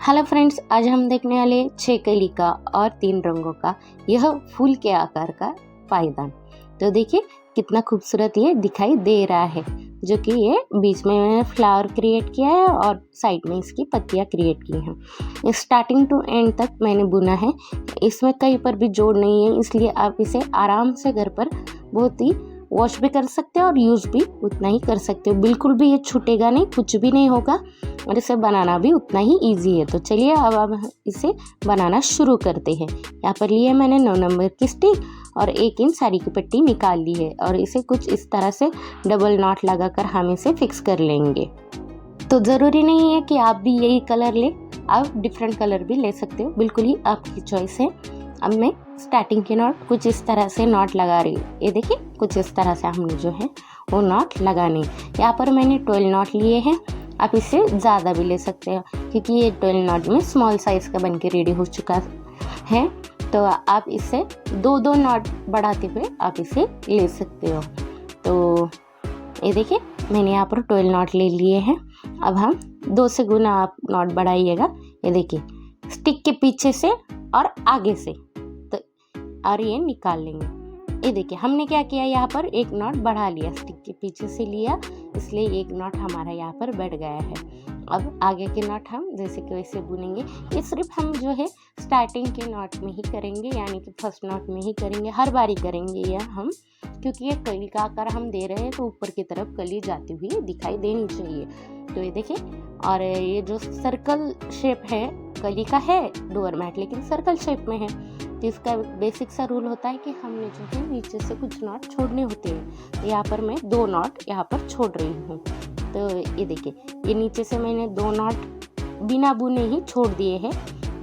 Hello friends, आज हम देखने वाले 6 कली का और 3 रंगों का यह फूल के आकार का पायदान। तो देखिए कितना खूबसूरत ये दिखाई दे रहा है, जो कि ये बीच में मैंने फ्लावर क्रिएट किया है और साइड में इसकी पत्तियां क्रिएट की हैं। स्टार्टिंग टू एंड तक मैंने बुना है, इसमें कहीं पर भी जोड़ नहीं है, इसलिए आप इसे आराम से घर पर बहुत ही वॉश भी कर सकते हो और यूज़ भी उतना ही कर सकते हो। बिल्कुल भी ये छूटेगा नहीं, कुछ भी नहीं होगा और इसे बनाना भी उतना ही इजी है। तो चलिए अब इसे बनाना शुरू करते हैं। यहाँ पर लिए मैंने 9 नंबर की स्टिक और 1 इंच साड़ी की पट्टी निकाल ली है और इसे कुछ इस तरह से डबल नॉट लगाकर हम इसे फिक्स कर लेंगे। तो ज़रूरी नहीं है कि आप भी यही कलर ले, आप डिफरेंट कलर भी ले सकते हो, बिल्कुल ही आपकी चॉइस है। अब मैं स्टार्टिंग के नॉट कुछ इस तरह से नॉट लगा रही हूँ। ये देखिए कुछ इस तरह से हमने जो है वो नॉट लगाने। यहाँ पर मैंने 12 नॉट लिए हैं, आप इससे ज़्यादा भी ले सकते हो क्योंकि ये 12 नॉट में स्मॉल साइज़ का बन के रेडी हो चुका है। तो आप इससे 2-2 नॉट बढ़ाते हुए आप इसे ले सकते हो। तो ये देखिए मैंने यहाँ पर 12 नॉट ले लिए हैं। अब हम 2 से गुना आप नॉट बढ़ाइएगा। ये देखिए स्टिक के पीछे से और आगे से, तो और ये निकाल लेंगे। ये देखिए हमने क्या किया, यहाँ पर 1 नॉट बढ़ा लिया, स्टिक के पीछे से लिया, इसलिए 1 नॉट हमारा यहाँ पर बैठ गया है। अब आगे के नॉट हम जैसे कि वैसे बुनेंगे। ये सिर्फ हम जो है स्टार्टिंग के नॉट में ही करेंगे, यानी कि फर्स्ट नॉट में ही करेंगे, हर बारी करेंगे यह हम, क्योंकि ये कली का आकार हम दे रहे हैं तो ऊपर की तरफ कली जाती हुई दिखाई देनी चाहिए। तो ये देखिए, और ये जो सर्कल शेप है, कली का है डोर मैट लेकिन सर्कल शेप में है, तो इसका बेसिक सा रूल होता है कि हमने जो है नीचे से कुछ नॉट छोड़ने होते हैं। तो यहाँ पर मैं 2 नॉट यहाँ पर छोड़ रही हूँ। तो ये देखिए ये नीचे से मैंने 2 नॉट बिना बुने ही छोड़ दिए हैं।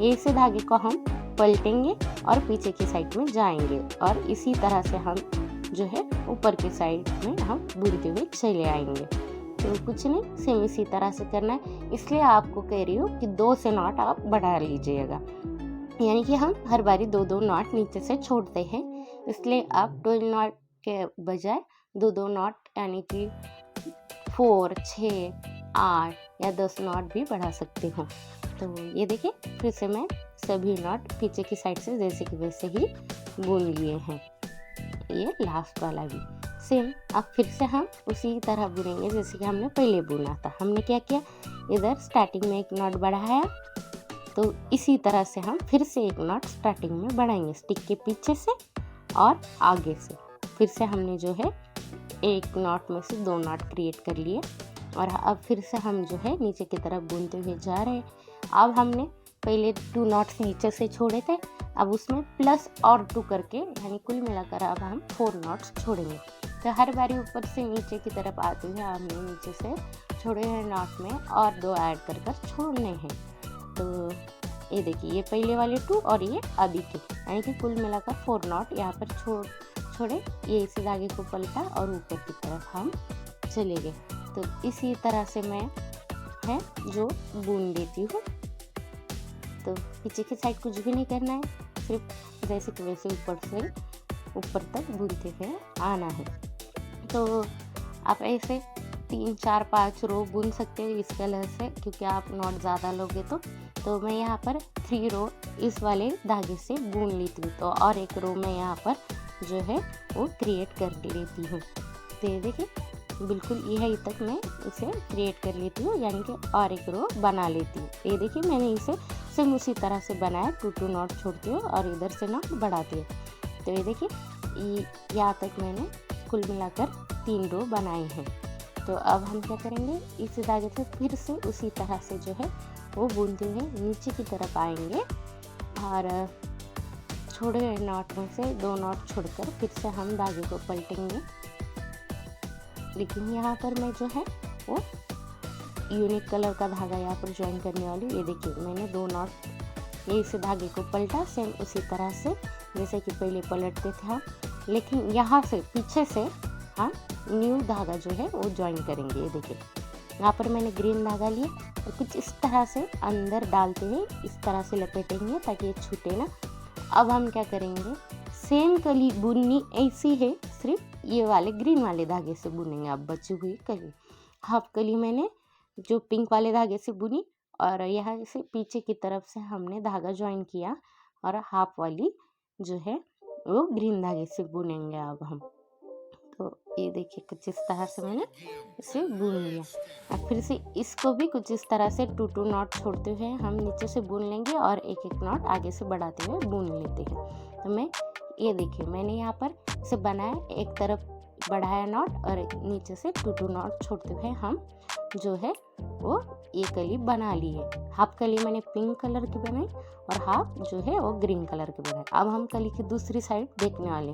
ऐसे धागे को हम पलटेंगे और पीछे की साइड में जाएंगे और इसी तरह से हम जो है ऊपर की साइड में हम बुनते हुए चले आएंगे। तो कुछ नहीं, सेम इसी तरह से करना है, इसलिए आपको कह रही हूँ कि 2 से नॉट आप बढ़ा लीजिएगा, यानी कि हम हर बारी 2-2 नॉट नीचे से छोड़ते हैं, इसलिए आप 12 नॉट के बजाय 2-2 नॉट यानी कि 4, 6, 8 या 10 नॉट भी बढ़ा सकते हो। तो ये देखिए फिर से मैं सभी नॉट पीछे की साइड से जैसे कि वैसे ही बुन लिए हैं। ये लास्ट वाला भी सेम, अब फिर से हम उसी तरह बुनेंगे जैसे कि हमने पहले बुना था। हमने क्या किया, इधर स्टार्टिंग में 1 नॉट बढ़ाया, तो इसी तरह से हम फिर से 1 नॉट स्टार्टिंग में बढ़ाएंगे स्टिक के पीछे से और आगे से। फिर से हमने जो है 1 नॉट में से 2 नॉट क्रिएट कर लिए और अब फिर से हम जो है नीचे की तरफ बुनते हुए जा रहे हैं। अब हमने पहले 2 नॉट्स नीचे से छोड़े थे, अब उसमें प्लस और 2 करके यानी कुल मिलाकर अब हम 4 नॉट्स छोड़ेंगे। तो हर बारी ऊपर से नीचे की तरफ आते हुए हमने नीचे से छोड़े हुए नॉट में और 2 ऐड कर कर छोड़ने हैं। तो ये देखिए ये पहले वाले 2 और ये अभी 2, यानी कि कुल मिलाकर 4 नॉट यहाँ पर छोड़े। ये इसी धागे को पलटा और ऊपर की तरफ हम चले गए। तो इसी तरह से मैं है जो बुन देती हूँ। तो पीछे की साइड कुछ भी नहीं करना है, सिर्फ जैसे कि वैसे ऊपर तक बुनते हुए आना है। तो आप ऐसे 3, 4, 5 रो बुन सकते हो इस कलर से, क्योंकि आप नॉट ज़्यादा लोगे तो मैं यहाँ पर 3 रो इस वाले धागे से बुन लेती हूँ, तो और 1 रो में यहाँ पर जो है वो क्रिएट कर लेती हूँ। तो ये देखिए बिल्कुल यही तक मैं इसे क्रिएट कर लेती हूँ, यानी कि और 1 रो बना लेती हूँ। ये देखिए मैंने इसे सेम उसी तरह से बनाया, 2-2 नॉट छोड़ती हूँ और इधर से नॉट बढ़ाती हूँ। तो ये देखिए यहाँ तक मैंने कुल मिलाकर 3 रो बनाए हैं। तो अब हम क्या करेंगे, इस धागे से फिर से उसी तरह से जो है वो बुनते हुए नीचे की तरफ आएंगे और छोड़े हुए नॉट में से 2 नॉट छोड़कर फिर से हम धागे को पलटेंगे। लेकिन यहाँ पर मैं जो है वो यूनिक कलर का धागा यहाँ पर ज्वाइन करने वाली। ये देखिए मैंने 2 नॉट ये इस धागे को पलटा सेम उसी तरह से जैसे कि पहले पलटते थे हम, लेकिन यहाँ से पीछे से हम न्यू धागा जो है वो ज्वाइन करेंगे। ये देखिए यहाँ पर मैंने ग्रीन धागा लिया और कुछ इस तरह से अंदर डालते हुए इस तरह से लपेटेंगे ताकि ये छूटे ना। अब हम क्या करेंगे, सेम कली बुननी ऐसी है, सिर्फ ये वाले ग्रीन वाले धागे से बुनेंगे। अब बची हुई कली, हाफ कली मैंने जो पिंक वाले धागे से बुनी और यहाँ से पीछे की तरफ से हमने धागा ज्वाइन किया और हाफ वाली जो है वो ग्रीन धागे से बुनेंगे अब हम। तो ये देखिए कुछ इस तरह से मैंने इसे बुन लिया। अब फिर से इसको भी कुछ इस तरह से 2 नॉट छोड़ते हुए हम नीचे से बुन लेंगे और एक नॉट आगे से बढ़ाते हुए बुन लेते हैं। तो मैं ये देखिए मैंने यहाँ पर इसे बनाया, एक तरफ बढ़ाया नॉट और नीचे से 2 नॉट छोड़ते हुए हम जो है वो ये कली बना ली है। हाफ कली मैंने पिंक कलर की बनाई और हाफ जो है वो ग्रीन कलर की बनाई। अब हम कली की दूसरी साइड देखने वाले।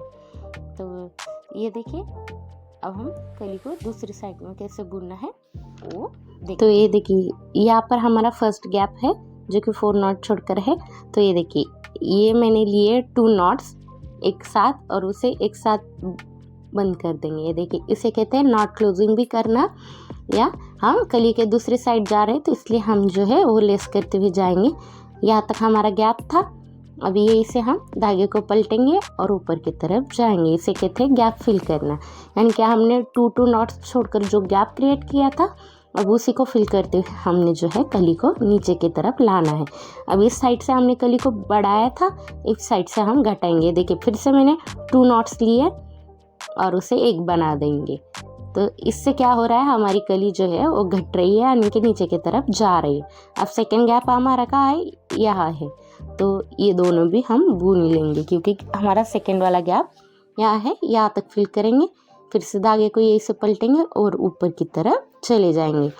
तो ये देखिए अब हम कली को दूसरी साइड में कैसे बुनना है वो देखिए। तो ये देखिए यहाँ पर हमारा फर्स्ट गैप है जो कि 4 नॉट छोड़कर है। तो ये देखिए ये मैंने लिए 2 नॉट्स एक साथ और उसे एक साथ बंद कर देंगे। ये देखिए इसे कहते हैं नॉट क्लोजिंग भी करना, या हम कली के दूसरी साइड जा रहे हैं तो इसलिए हम जो है वो लेस करते हुए जाएंगे। यहाँ तक हमारा गैप था। अब ये इसे हम धागे को पलटेंगे और ऊपर की तरफ जाएंगे। इसे कहते हैं गैप फिल करना। यानी कि हमने 2 नॉट्स छोड़कर जो गैप क्रिएट किया था अब उसी को फिल करते हुए हमने जो है कली को नीचे की तरफ लाना है। अब इस साइड से हमने कली को बढ़ाया था, इस साइड से हम घटाएंगे। देखिए फिर से मैंने 2 नॉट्स लिए और उसे एक बना देंगे। तो इससे क्या हो रहा है, हमारी कली जो है वो घट रही है यानी कि नीचे की तरफ जा रही है। अब सेकेंड गैप हमारा कहाँ है, यहाँ है। तो ये दोनों भी हम बुन लेंगे क्योंकि हमारा सेकेंड वाला गैप यहाँ है, यहाँ तक फिल करेंगे। फिर से धागे को यही से पलटेंगे और ऊपर की तरफ चले जाएंगे।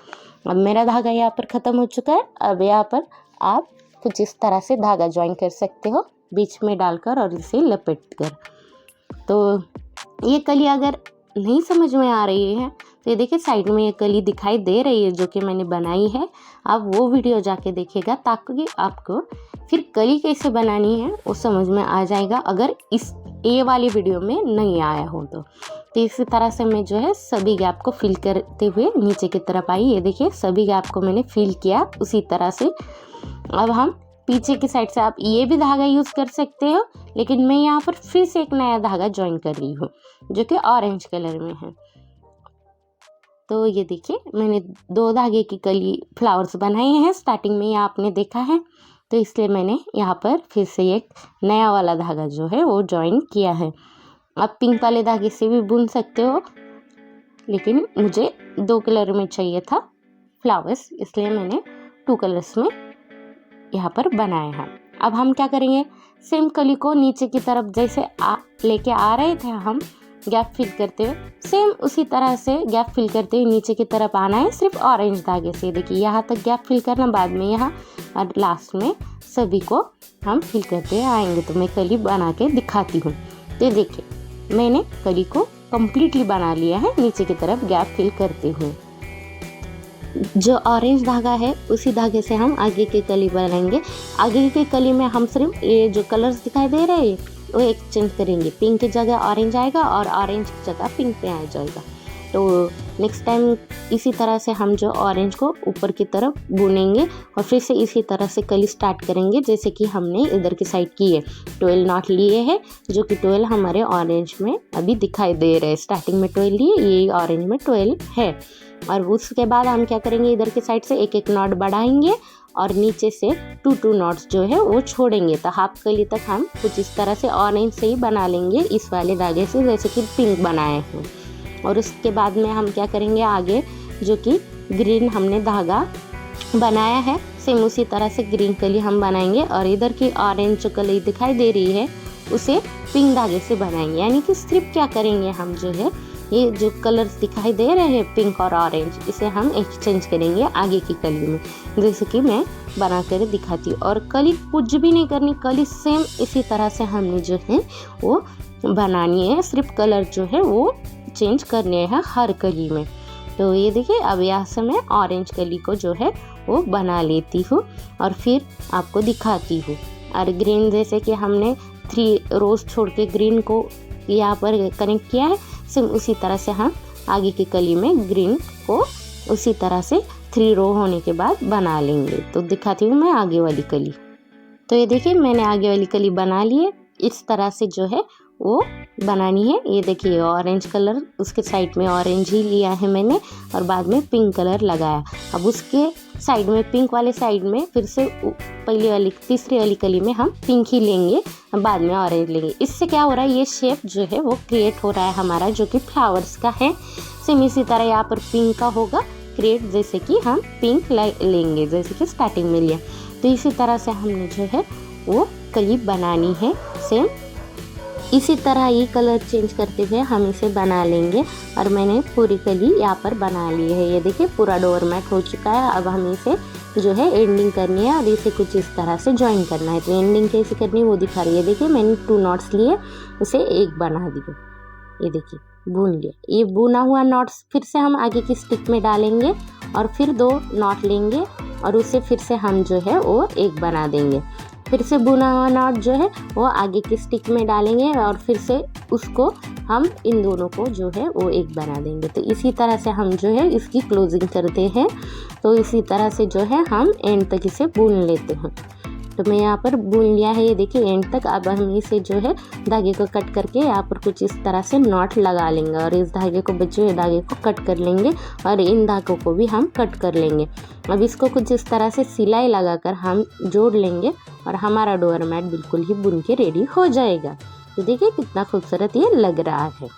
अब मेरा धागा यहाँ पर ख़त्म हो चुका है। अब यहाँ पर आप कुछ इस तरह से धागा ज्वाइन कर सकते हो बीच में डालकर और इसे लपेट कर। तो ये कली अगर नहीं समझ में आ रही है तो ये देखिए साइड में ये कली दिखाई दे रही है जो कि मैंने बनाई है। आप वो वीडियो जाके देखिएगा ताकि आपको फिर कली कैसे बनानी है वो समझ में आ जाएगा, अगर इस ये वाली वीडियो में नहीं आया हो तो। इसी तरह से मैं जो है सभी गैप को फिल करते हुए नीचे की तरफ आई। ये देखिए सभी गैप को मैंने फिल किया उसी तरह से। अब हम पीछे की साइड से आप ये भी धागा यूज़ कर सकते हो, लेकिन मैं यहाँ पर फिर से एक नया धागा ज्वाइन कर रही हूँ जो कि ऑरेंज कलर में है। तो ये देखिए मैंने 2 धागे की कली फ्लावर्स बनाए हैं, स्टार्टिंग में ये आपने देखा है। तो इसलिए मैंने यहाँ पर फिर से एक नया वाला धागा जो है वो ज्वाइन किया है। आप पिंक वाले धागे से भी बुन सकते हो, लेकिन मुझे 2 कलर में चाहिए था फ्लावर्स, इसलिए मैंने 2 कलर्स में यहाँ पर बनाया है। अब हम क्या करेंगे, सेम कली को नीचे की तरफ जैसे लेके आ रहे थे हम गैप फिल करते हुए, सेम उसी तरह से गैप फिल करते हुए नीचे की तरफ आना है, सिर्फ ऑरेंज धागे से। देखिए यहाँ तक गैप फिल करना, बाद में यहाँ और लास्ट में सभी को हम फिल करते हुए आएंगे। तो मैं कली बना के दिखाती हूँ। तो देखिए मैंने कली को कम्प्लीटली बना लिया है नीचे की तरफ गैप फिल करते हुए। जो ऑरेंज धागा है उसी धागे से हम आगे की कली बनाएंगे। आगे की कली में हम सिर्फ ये जो कलर्स दिखाई दे रहे हैं वो एक्सचेंज करेंगे। पिंक की जगह ऑरेंज आएगा और ऑरेंज की जगह पिंक पे आ जाएगा। तो नेक्स्ट टाइम इसी तरह से हम जो ऑरेंज को ऊपर की तरफ बुनेंगे और फिर से इसी तरह से कली स्टार्ट करेंगे जैसे कि हमने इधर की साइड की है। 12 नॉट लिए हैं जो कि 12 हमारे ऑरेंज में अभी दिखाई दे रहे हैं। स्टार्टिंग में 12 लिए, ये ऑरेंज में 12 है। और उसके बाद हम क्या करेंगे, इधर की साइड से एक नॉट बढ़ाएंगे और नीचे से 2 नॉट्स जो है वो छोड़ेंगे। तो हाफ कली तक हम कुछ इस तरह से ऑरेंज से ही बना लेंगे इस वाले धागे से, जैसे कि पिंक बनाए हैं। और उसके बाद में हम क्या करेंगे, आगे जो कि ग्रीन हमने धागा बनाया है सेम उसी तरह से ग्रीन कली हम बनाएंगे और इधर की ऑरेंज जो कली दिखाई दे रही है उसे पिंक धागे से बनाएंगे। यानी कि सिर्फ क्या करेंगे, हम जो है ये जो कलर्स दिखाई दे रहे हैं पिंक और ऑरेंज, इसे हम एक्सचेंज करेंगे आगे की कली में, जैसे कि मैं बना कर दिखाती हूँ। और कली कुछ भी नहीं करनी, कली सेम इसी तरह से हमने जो है वो बनानी है, सिर्फ कलर जो है वो चेंज करने हैं हर कली में। तो ये देखिए अब यहाँ से मैं ऑरेंज कली को जो है वो बना लेती हूँ और फिर आपको दिखाती हूँ। और ग्रीन जैसे कि हमने 3 रोज छोड़ के ग्रीन को यहाँ पर कनेक्ट किया है, सेम उसी तरह से हम आगे की कली में ग्रीन को उसी तरह से 3 रो होने के बाद बना लेंगे। तो दिखाती हूँ मैं आगे वाली कली। तो ये देखिए मैंने आगे वाली कली बना ली है, इस तरह से जो है वो बनानी है। ये देखिए ऑरेंज कलर उसके साइड में ऑरेंज ही लिया है मैंने और बाद में पिंक कलर लगाया। अब उसके साइड में पिंक वाले साइड में फिर से पहली वाली तीसरी वाली कली में हम पिंक ही लेंगे, बाद में ऑरेंज लेंगे। इससे क्या हो रहा है, ये शेप जो है वो क्रिएट हो रहा है हमारा, जो कि फ्लावर्स का है। सेम इसी तरह यहाँ पर पिंक का होगा क्रिएट, जैसे कि हम पिंक लेंगे जैसे कि स्टार्टिंग में लिया। तो इसी तरह से हमने जो है वो कली बनानी है। सेम इसी तरह ये कलर चेंज करते हुए हम इसे बना लेंगे। और मैंने पूरी कली यहाँ पर बना ली है। ये देखिए पूरा डोरमैट हो चुका है। अब हम इसे जो है एंडिंग करनी है और इसे कुछ इस तरह से ज्वाइन करना है। तो एंडिंग कैसे करनी है वो दिखा रही है। देखिए मैंने 2 नॉट्स लिए, उसे एक बना दिए। ये देखिए बुन लिया। ये बुना हुआ नॉट्स फिर से हम आगे की स्टिक में डालेंगे और फिर 2 नॉट लेंगे और उसे फिर से हम जो है वो एक बना देंगे। फिर से बुना हुआ नॉट जो है वो आगे की स्टिक में डालेंगे और फिर से उसको हम इन दोनों को जो है वो एक बना देंगे। तो इसी तरह से हम जो है इसकी क्लोजिंग करते हैं। तो इसी तरह से जो है हम एंड तक इसे बुन लेते हैं। तो मैं यहाँ पर बुन लिया है, ये देखिए एंड तक। अब हम इसे जो है धागे को कट करके यहाँ पर कुछ इस तरह से नॉट लगा लेंगे और इस धागे को बचे हुए धागे को कट कर लेंगे और इन धागों को भी हम कट कर लेंगे। अब इसको कुछ इस तरह से सिलाई लगाकर हम जोड़ लेंगे और हमारा डोरमैट बिल्कुल ही बुन के रेडी हो जाएगा। तो देखिए कितना खूबसूरत ये लग रहा है।